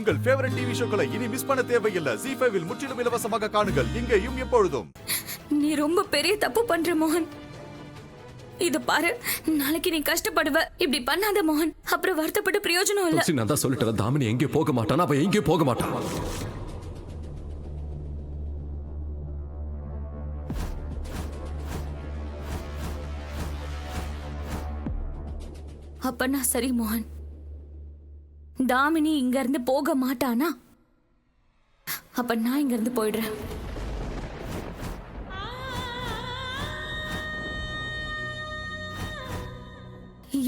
உங்கள் favourite TV ஷோக்களை இனி miss பண்ண தேவையில்லை. ZEE5 இல் முற்றிலும் இலவசமாக காணுங்கள், இங்கேயும் எப்பொழுதும். நீ ரொம்ப பெரிய தப்பு பண்ற மோகன். இது பாரு, நாளைக்கு நீ கஷ்டப்படுவ. இப்படி பண்ணாத மோகன், அப்புறம் வருத்தப்பட்டு பிரயோஜனம் இல்ல. நான் தான் சொல்லிட்டேன், தாமினி எங்கே போக மாட்டான், அவ எங்கே போக மாட்டான். அப்பனா சரி மோகன், தாமினி இங்க இருந்து போக மாட்டானா? அப்ப நான் இங்க இருந்து போயிடுறேன்.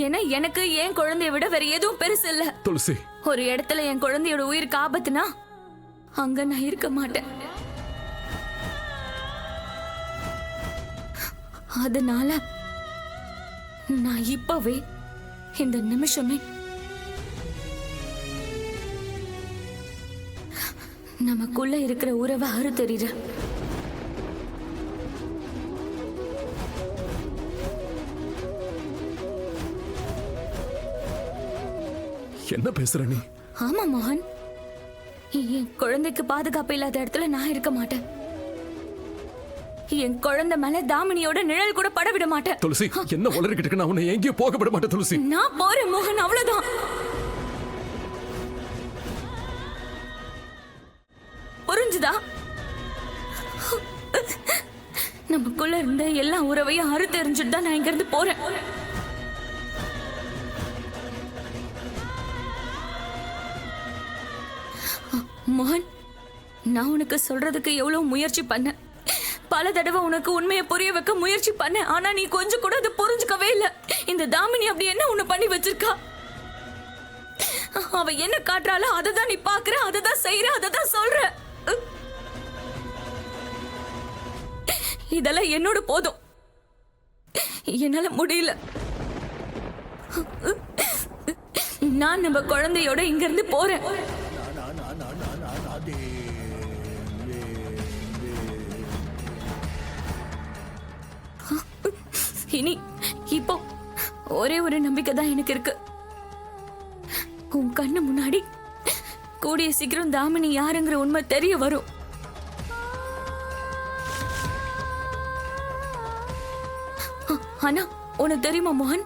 ஏன்னா எனக்கு என் குழந்தைய விட வேற எதுவும் பெருசு இல்ல. துளசி, ஒரு இடத்துல என் குழந்தையோட உயிருக்கு ஆபத்துனா அங்க நான் இருக்க மாட்டேன். அதனால நான் இப்பவே இந்த நிமிஷமே நமக்குள்ள இருக்கிற உறவை அறுத்தறிறேன். என்ன பேசுற நீ? ஆமா மோகன், என் குழந்தைக்கு பாதுகாப்பு இல்லாத இடத்துல நான் இருக்க மாட்டேன். என் குழந்தை மேல தாமினியோட நிழல் கூட பட விட மாட்டேன். துளசி, என்ன உளறிக்கிட்டு இருக்க? நான் உன்னை எங்கேயும் போக விட மாட்டேன் துளசி. நான் போறேன் மோகன், அவ்வளவுதான். புரிஞ்சுதா? நமக்குள்ள இருந்த எல்லா உறவையும் அறுத்து எறிஞ்சிட்டு தான் நான் இங்க இருந்து போறேன். மோகன், நான் உனக்கு சொல்றதுக்கு எவ்வளவு முயற்சி பண்ண, பல தடவை உனக்கு உண்மையை புரிய வைக்க முயற்சி பண்ண. ஆனா நீ கொஞ்சம் கூட அதை புரிஞ்சுக்கவே இல்ல. இந்த தாமினி அப்படி என்ன உன்னை பண்ணி வச்சிருக்கா? அவ என்ன காட்டுறாளோ அதை தான் நீ பாக்குற, அதை தான் செய்யற, அதை தான் சொல்ற. இதெல்லாம் என்னோட போதும், என்னால முடியல. நான் நம்ம குழந்தையோட இங்க இருந்து போறேன். இனி இப்போ ஒரே ஒரு நம்பிக்கை தான் எனக்கு இருக்கு. உன் கண்ணு முன்னாடி கூடிய சீக்கிரம் தாமினி யாருங்கிற உண்மை தெரிய வரும். ஆனா உனக்கு தெரியுமா மோகன்,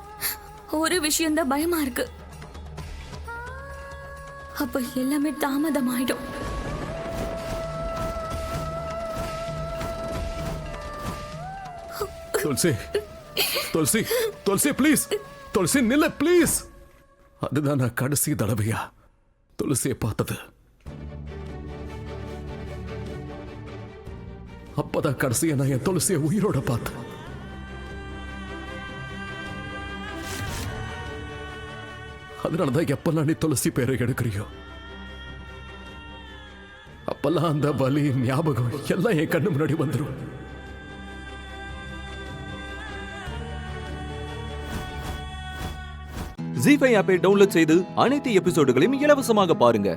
ஒரு விஷயம் தான் பயமா இருக்கு. அப்ப எல்லாமே தாமதம் ஆயிடும். துளசி, துளசி, துளசி ப்ளீஸ், துளசி நில்ல ப்ளீஸ். அதுதான் நான் கடைசி தடவையா துளசியை பார்த்தது. அப்பதான் கடைசியா நான் என் துளசியை உயிரோட பார்த்தேன். அதனாலதான் எப்பெல்லாம் நீ துளசி பேரை எடுக்கிறியோ அப்பெல்லாம் அந்த வலி, ஞாபகம் எல்லாம் என் கண்ணு முன்னாடி வந்துடும். ZEE5 ஆப்பை டவுன்லோட் செய்து அனைத்து எபிசோடுகளையும் இலவசமாக பாருங்க.